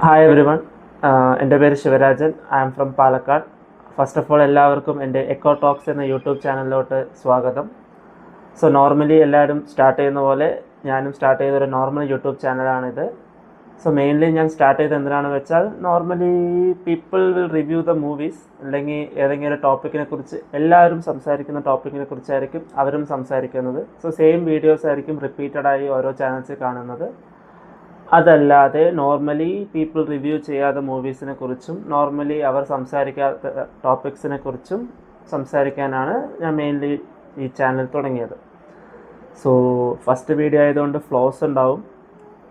Hi every one. എൻ്റെ പേര് Sivarajan. I am from Palakkad. First of all എല്ലാവർക്കും എൻ്റെ എക്കോ ടോക്സ് എന്ന യൂട്യൂബ് ചാനലിലോട്ട് സ്വാഗതം. സോ നോർമലി എല്ലാവരും സ്റ്റാർട്ട് ചെയ്യുന്ന പോലെ ഞാനും സ്റ്റാർട്ട് ചെയ്തൊരു നോർമൽ യൂട്യൂബ് ചാനലാണിത്. സോ മെയിൻലി ഞാൻ സ്റ്റാർട്ട് ചെയ്തത് എന്തിനാണെന്ന് വെച്ചാൽ normally people will review the movies, അല്ലെങ്കിൽ ഏതെങ്കിലും ഒരു ടോപ്പിക്കിനെ കുറിച്ച് എല്ലാവരും സംസാരിക്കുന്ന ടോപ്പിക്കിനെ കുറിച്ചായിരിക്കും അവരും സംസാരിക്കുന്നത്. സോ സെയിം വീഡിയോസ് ആയിരിക്കും റിപ്പീറ്റഡായി ഓരോ ചാനൽസിൽ കാണുന്നത്. അതല്ലാതെ നോർമലി പീപ്പിൾ റിവ്യൂ ചെയ്യാത്ത മൂവീസിനെ കുറിച്ചും നോർമലി അവർ സംസാരിക്കാത്ത ടോപ്പിക്സിനെ കുറിച്ചും സംസാരിക്കാനാണ് ഞാൻ മെയിൻലി ഈ ചാനൽ തുടങ്ങിയത്. സോ ഫസ്റ്റ് വീഡിയോ ആയതുകൊണ്ട് ഫ്ലോസ് ഉണ്ടാവും.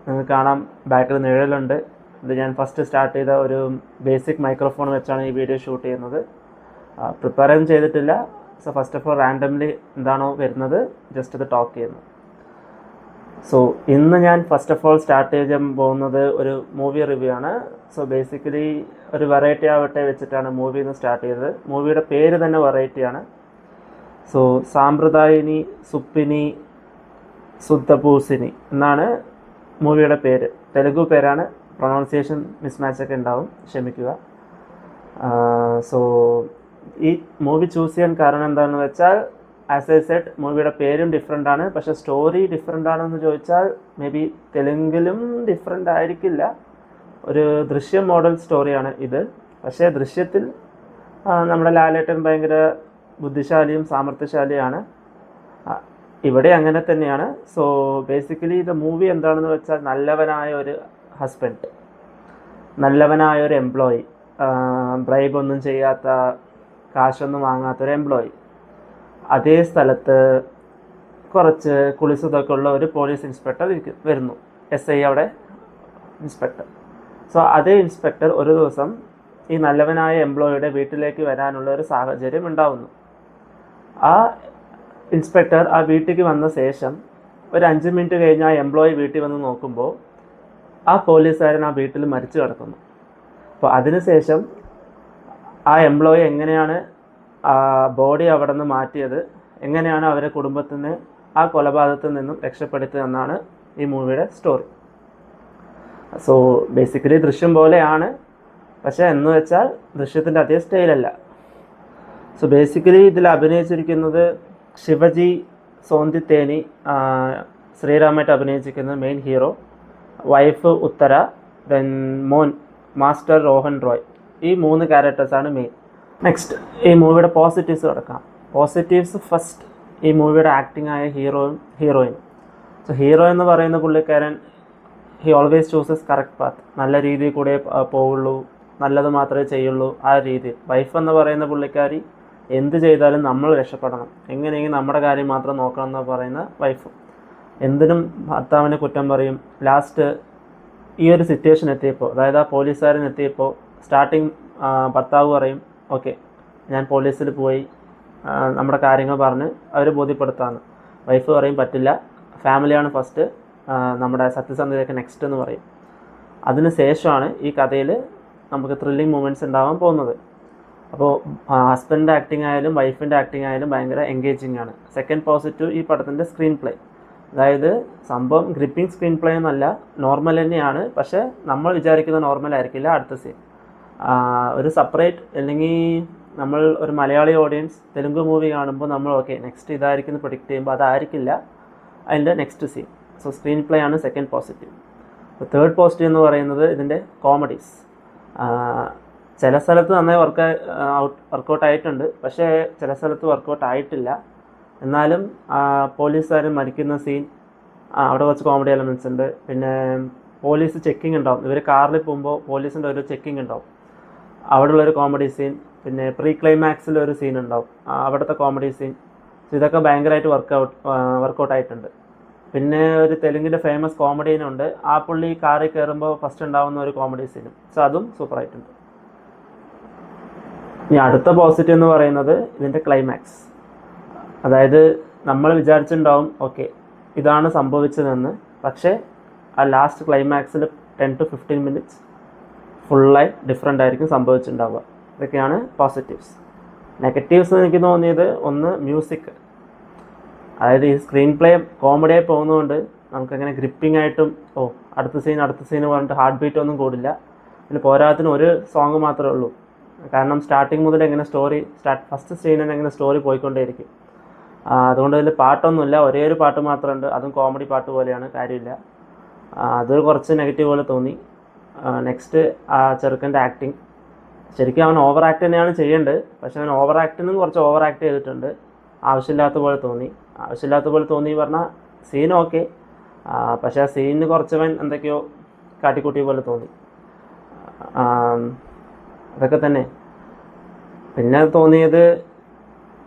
നിങ്ങൾക്ക് കാണാം ബാക്കിൽ നിഴലുണ്ട്. ഇത് ഞാൻ ഫസ്റ്റ് സ്റ്റാർട്ട് ചെയ്ത ഒരു ബേസിക് മൈക്രോഫോൺ വെച്ചാണ് ഈ വീഡിയോ ഷൂട്ട് ചെയ്യുന്നത്. പ്രിപ്പയർ ഒന്നും ചെയ്തിട്ടില്ല. So first of all randomly എന്താണോ വരുന്നത് ജസ്റ്റ് ഇത് ടോക്ക് ചെയ്യുന്നു. സോ ഇന്ന് ഞാൻ ഫസ്റ്റ് ഓഫ് ഓൾ സ്റ്റാർട്ട് ചെയ്യാൻ പോകുന്നത് ഒരു മൂവി റിവ്യൂ ആണ്. സോ ബേസിക്കലി ഒരു വെറൈറ്റി ആവട്ടെ വെച്ചിട്ടാണ് മൂവി ഇന്ന് സ്റ്റാർട്ട് ചെയ്തത്. മൂവിയുടെ പേര് തന്നെ വെറൈറ്റിയാണ്. സോ സാമ്പ്രദായിനി സുപ്പിനി സുദ്ധപൂസിനി എന്നാണ് മൂവിയുടെ പേര്. തെലുഗു പേരാണ്. പ്രൊണൗൺസിയേഷൻ മിസ്മാച്ചൊക്കെ ഉണ്ടാവും, ക്ഷമിക്കുക. സോ ഈ മൂവി ചൂസ് ചെയ്യാൻ കാരണം എന്താണെന്ന് വെച്ചാൽ, ആസ് ഐ സെഡ്, മൂവിയുടെ പേരും ഡിഫറെൻ്റ് ആണ്, പക്ഷേ സ്റ്റോറി ഡിഫറെൻ്റ് ആണെന്ന് ചോദിച്ചാൽ മേ ബി തെലുങ്കിലും ഡിഫറെൻ്റ് ആയിരിക്കില്ല. ഒരു ദൃശ്യം മോഡൽ സ്റ്റോറിയാണ് ഇത്. പക്ഷേ ദൃശ്യത്തിൽ നമ്മുടെ ലാലേട്ടൻ ഭയങ്കര ബുദ്ധിശാലിയും സാമർത്ഥ്യശാലിയാണ്. ഇവിടെ അങ്ങനെ തന്നെയാണ്. സോ ബേസിക്കലി ഇത് മൂവി എന്താണെന്ന് വെച്ചാൽ, നല്ലവനായ ഒരു ഹസ്ബൻഡ്, നല്ലവനായ ഒരു എംപ്ലോയി, ബ്രൈബ് ഒന്നും ചെയ്യാത്ത, കാശൊന്നും വാങ്ങാത്തൊരു എംപ്ലോയി, അതേ സ്ഥലത്ത് കുറച്ച് കുളിസതൊക്കെ ഉള്ള ഒരു പോലീസ് ഇൻസ്പെക്ടർ വരുന്നു. SI അവിടെ ഇൻസ്പെക്ടർ. സോ അതേ ഇൻസ്പെക്ടർ ഒരു ദിവസം ഈ നല്ലവനായ എംപ്ലോയിയുടെ വീട്ടിലേക്ക് വരാനുള്ള ഒരു സാഹചര്യം ഉണ്ടാവുന്നു. ആ ഇൻസ്പെക്ടർ ആ വീട്ടിലേക്ക് വന്ന ശേഷം ഒരു 5 മിനിറ്റ് കഴിഞ്ഞ് ആ എംപ്ലോയി വീട്ടിൽ വന്ന് നോക്കുമ്പോൾ ആ പോലീസുകാരൻ ആ വീട്ടിൽ മരിച്ചു കിടക്കുന്നു. അപ്പോൾ അതിനുശേഷം ആ എംപ്ലോയി എങ്ങനെയാണ് ആ ബോഡി അവിടെ നിന്ന് മാറ്റിയത്, എങ്ങനെയാണ് അവരെ കുടുംബത്തിന് ആ കൊലപാതകത്തിൽ നിന്നും രക്ഷപ്പെടുത്തുക എന്നാണ് ഈ മൂവിയുടെ സ്റ്റോറി. സോ ബേസിക്കലി ദൃശ്യം പോലെയാണ്, പക്ഷേ എന്ന് വെച്ചാൽ ദൃശ്യത്തിൻ്റെ അതേ സ്റ്റൈലല്ല. സോ ബേസിക്കലി ഇതിൽ അഭിനയിച്ചിരിക്കുന്നത് ശിവജി സോന്ദിത്തേനി, ശ്രീറാമായിട്ട് അഭിനയിച്ചിരിക്കുന്നത് മെയിൻ ഹീറോ, വൈഫ് ഉത്തര, ദെൻ മോൻ മാസ്റ്റർ രോഹൻ റോയ്. ഈ 3 ക്യാരക്ടേഴ്സാണ് മെയിൻ. നെക്സ്റ്റ് ഈ മൂവിയുടെ പോസിറ്റീവ്സ് കിടക്കാം. പോസിറ്റീവ്സ് ഫസ്റ്റ്, ഈ മൂവിയുടെ ആക്ടിങ് ആയ ഹീറോയിൻ. സോ ഹീറോ എന്ന് പറയുന്ന പുള്ളിക്കാരൻ, he always chooses correct path. നല്ല രീതിയിൽ കൂടെ പോവുള്ളൂ, നല്ലത് മാത്രമേ ചെയ്യുള്ളൂ, ആ രീതിയിൽ. വൈഫ് എന്ന് പറയുന്ന പുള്ളിക്കാരി എന്ത് ചെയ്താലും നമ്മൾ രക്ഷപ്പെടണം, എങ്ങനെയെങ്കിലും നമ്മുടെ കാര്യം മാത്രം നോക്കണം എന്ന് പറയുന്ന വൈഫ്. എന്തിനും ഭർത്താവിനെ കുറ്റം പറയും. ലാസ്റ്റ് ഈ ഒരു സിറ്റുവേഷൻ എത്തിയപ്പോൾ, അതായത് ആ പോലീസുകാരൻ എത്തിയപ്പോൾ, സ്റ്റാർട്ടിങ് ഭർത്താവ് പറയും ഓക്കെ ഞാൻ പോലീസിൽ പോയി നമ്മുടെ കാര്യങ്ങൾ പറഞ്ഞ് അവർ ബോധ്യപ്പെടുത്താമെന്ന്. വൈഫ് പറയും പറ്റില്ല, ഫാമിലിയാണ് ഫസ്റ്റ്, നമ്മുടെ സത്യസന്ധതയൊക്കെ നെക്സ്റ്റ് എന്ന് പറയും. അതിന് ശേഷമാണ് ഈ കഥയിൽ നമുക്ക് ത്രില്ലിങ് മൂമെൻറ്റ്സ് ഉണ്ടാവാൻ പോകുന്നത്. അപ്പോൾ ഹസ്ബൻഡിൻ്റെ ആക്ടിങ് ആയാലും വൈഫിൻ്റെ ആക്ടിങ് ആയാലും ഭയങ്കര എൻഗേജിങ് ആണ്. സെക്കൻഡ് പോസിറ്റീവ്, ഈ പടത്തിൻ്റെ സ്ക്രീൻ പ്ലേ. അതായത് സംഭവം ഗ്രിപ്പിംഗ് സ്ക്രീൻ പ്ലേ എന്നല്ല, നോർമൽ തന്നെയാണ്, പക്ഷേ നമ്മൾ വിചാരിക്കുന്ന നോർമൽ ആയിരിക്കില്ല അടുത്ത സീൻ. ഒരു സെപ്പറേറ്റ്, അല്ലെങ്കിൽ നമ്മൾ ഒരു മലയാളി ഓഡിയൻസ് തെലുങ്ക് മൂവി കാണുമ്പോൾ നമ്മൾ ഓക്കെ നെക്സ്റ്റ് ഇതായിരിക്കും പ്രൊഡിക്റ്റ് ചെയ്യുമ്പോൾ അതായിരിക്കില്ല അതിൻ്റെ next scene. So screenplay ആണ് സെക്കൻഡ് പോസിറ്റീവ്. അപ്പോൾ തേർഡ് പോസിറ്റീവ് എന്ന് പറയുന്നത് ഇതിൻ്റെ കോമഡീസ്. ചില സ്ഥലത്ത് നന്നായി വർക്കൗട്ട് ആയിട്ടുണ്ട്, പക്ഷേ ചില സ്ഥലത്ത് വർക്കൗട്ട് ആയിട്ടില്ല. എന്നാലും പോലീസുകാരൻ മരിക്കുന്ന സീൻ, അവിടെ കുറച്ച് കോമഡി എലമെൻറ്റ്സ് ഉണ്ട്. പിന്നെ പോലീസ് ചെക്കിങ് ഉണ്ടാവും, ഇവർ കാറിൽ പോകുമ്പോൾ പോലീസിൻ്റെ ഒരു ചെക്കിങ് ഉണ്ടാവും, അവിടെയുള്ളൊരു കോമഡി സീൻ. പിന്നെ പ്രീ ക്ലൈമാക്സിൽ ഒരു സീൻ ഉണ്ടാവും, അവിടുത്തെ കോമഡി സീൻ. സോ ഇതൊക്കെ ഭയങ്കരമായിട്ട് വർക്കൗട്ട് ആയിട്ടുണ്ട്. പിന്നെ ഒരു തെലുങ്കിൻ്റെ ഫേമസ് കോമഡീനുണ്ട്, ആ പുള്ളി കാറിൽ കയറുമ്പോൾ ഫസ്റ്റ് ഉണ്ടാവുന്ന ഒരു കോമഡി സീനും. സോ അതും സൂപ്പറായിട്ടുണ്ട്. ഇനി അടുത്ത പോസിറ്റീവ് എന്ന് പറയുന്നത് ഇതിൻ്റെ ക്ലൈമാക്സ്. അതായത് നമ്മൾ വിചാരിച്ചിട്ടുണ്ടാവും ഓക്കെ ഇതാണ് സംഭവിച്ചതെന്ന്, പക്ഷേ ആ ലാസ്റ്റ് ക്ലൈമാക്സിൽ 10 to 15 മിനിറ്റ്സ് ഫുള്ളായി ഡിഫറെൻ്റ് ആയിരിക്കും സംഭവിച്ചിട്ടുണ്ടാവുക. ഇതൊക്കെയാണ് പോസിറ്റീവ്സ്. നെഗറ്റീവ്സ് എനിക്ക് തോന്നിയത്, ഒന്ന് മ്യൂസിക്. അതായത് ഈ സ്ക്രീൻ പ്ലേ കോമഡിയായി പോകുന്നതുകൊണ്ട് നമുക്കങ്ങനെ ഗ്രിപ്പിംഗ് ആയിട്ടും അടുത്ത സീൻ പറഞ്ഞിട്ട് ഹാർട്ട് ബീറ്റ് ഒന്നും കൂടില്ല. ഇതിൽ പോരാത്തിന് ഒരു സോങ് മാത്രമേ ഉള്ളൂ. കാരണം സ്റ്റാർട്ടിങ് മുതൽ എങ്ങനെ ഫസ്റ്റ് സീനിൽ എങ്ങനെ സ്റ്റോറി പോയിക്കൊണ്ടേയിരിക്കും. അതുകൊണ്ട് ഇതിൽ പാട്ടൊന്നുമില്ല, ഒരേ ഒരു പാട്ട് മാത്രമുണ്ട്, അതും കോമഡി പാട്ട് പോലെയാണ്, കാര്യമില്ല. അത് കുറച്ച് നെഗറ്റീവ് പോലെ തോന്നി. നെക്സ്റ്റ് ആ ചെറുക്കൻ്റെ ആക്ടിങ്, ശരിക്കും അവൻ ഓവർ ആക്ട് തന്നെയാണ് ചെയ്യേണ്ടത്, പക്ഷെ അവൻ ഓവർ ആക്ടിനും കുറച്ച് ഓവർ ആക്ട് ചെയ്തിട്ടുണ്ട്. ആവശ്യമില്ലാത്ത പോലെ തോന്നി പറഞ്ഞാൽ സീൻ ഓക്കെ, പക്ഷേ ആ സീനിന് കുറച്ചവൻ എന്തൊക്കെയോ കാട്ടിക്കൂട്ടിയ പോലെ തോന്നി. അതൊക്കെ തന്നെ. പിന്നെ തോന്നിയത്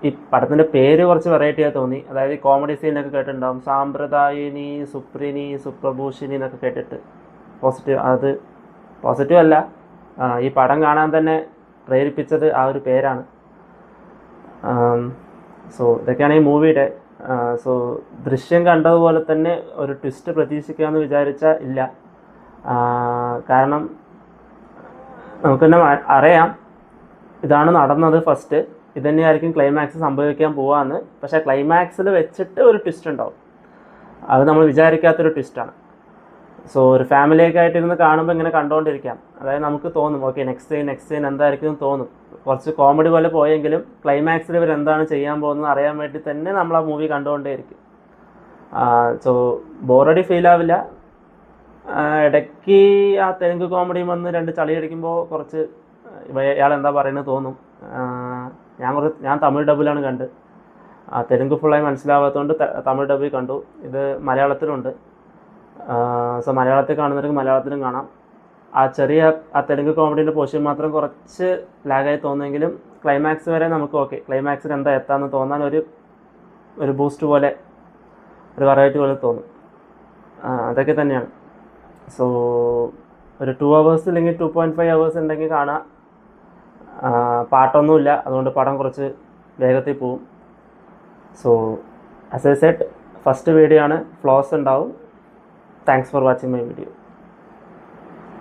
ഈ പടത്തിൻ്റെ പേര് കുറച്ച് വെറൈറ്റിയായി തോന്നി. അതായത് കോമഡി സീനൊക്കെ കേട്ടിട്ടുണ്ടാവും, സാമ്പ്രദായിനി, സുപ്രിനി, സുപ്രഭൂഷിണി എന്നൊക്കെ കേട്ടിട്ട്. അത് പോസിറ്റീവ് അല്ല, ഈ പടം കാണാൻ തന്നെ പ്രേരിപ്പിച്ചത് ആ ഒരു പേരാണ്. സോ ഇതൊക്കെയാണ് ഈ മൂവിയുടെ. സോ ദൃശ്യം കണ്ടതുപോലെ തന്നെ ഒരു ട്വിസ്റ്റ് പ്രതീക്ഷിക്കാമെന്ന് വിചാരിച്ചാൽ ഇല്ല. കാരണം നമുക്ക് തന്നെ അറിയാം ഇതാണ് നടന്നത്, ഫസ്റ്റ് ഇത് തന്നെയായിരിക്കും ക്ലൈമാക്സ് സംഭവിക്കാൻ പോവാന്ന്. പക്ഷേ ക്ലൈമാക്സിൽ വെച്ചിട്ട് ഒരു ട്വിസ്റ്റ് ഉണ്ടാവും, അത് നമ്മൾ വിചാരിക്കാത്തൊരു ട്വിസ്റ്റാണ്. സോ ഒരു ഫാമിലിയൊക്കെ ആയിട്ടിരുന്ന് കാണുമ്പോൾ ഇങ്ങനെ കണ്ടുകൊണ്ടിരിക്കാം. അതായത് നമുക്ക് തോന്നും ഓക്കെ നെക്സ്റ്റ് സീൻ എന്തായിരിക്കും തോന്നും. കുറച്ച് കോമഡി പോലെ പോയെങ്കിലും ക്ലൈമാക്സിൽ ഇവർ എന്താണ് ചെയ്യാൻ പോകുന്നത് അറിയാൻ വേണ്ടി തന്നെ നമ്മൾ ആ മൂവി കണ്ടുകൊണ്ടേയിരിക്കും. സോ ബോറടി ഫീൽ ആവില്ല. ഇടയ്ക്ക് ആ തെലുങ്ക് കോമഡിയും വന്ന് രണ്ട് ചളിയടിക്കുമ്പോൾ കുറച്ച് ഇയാൾ എന്താ പറയുന്നത് തോന്നും. ഞാൻ തമിഴ് ഡബിലാണ് കണ്ട്, തെലുങ്ക് ഫുള്ളായി മനസ്സിലാവാത്തതുകൊണ്ട് തമിഴ് ഡബിൽ കണ്ടു. ഇത് മലയാളത്തിലുണ്ട്. സോ മലയാളത്തിൽ കാണുന്നവർക്ക് മലയാളത്തിലും കാണാം. ആ തെലുങ്ക് കോമഡീൻ്റെ പോർഷൻ മാത്രം കുറച്ച് ലാഗായി തോന്നുമെങ്കിലും ക്ലൈമാക്സ് വരെ നമുക്ക് ഓക്കെ, ക്ലൈമാക്സിൽ എന്താ എത്താമെന്ന് തോന്നാൻ ഒരു ബൂസ്റ്റ് പോലെ, ഒരു വെറൈറ്റി പോലെ തോന്നും. അതൊക്കെ തന്നെയാണ്. സോ ഒരു 2 hours അല്ലെങ്കിൽ 2.5 hours ഉണ്ടെങ്കിൽ കാണാം. പാട്ടൊന്നുമില്ല, അതുകൊണ്ട് പടം കുറച്ച് വേഗത്തിൽ പോവും. So as I said, first video ആണ്, ഫ്ലോസ് ഉണ്ടാവും. Thanks for watching my video.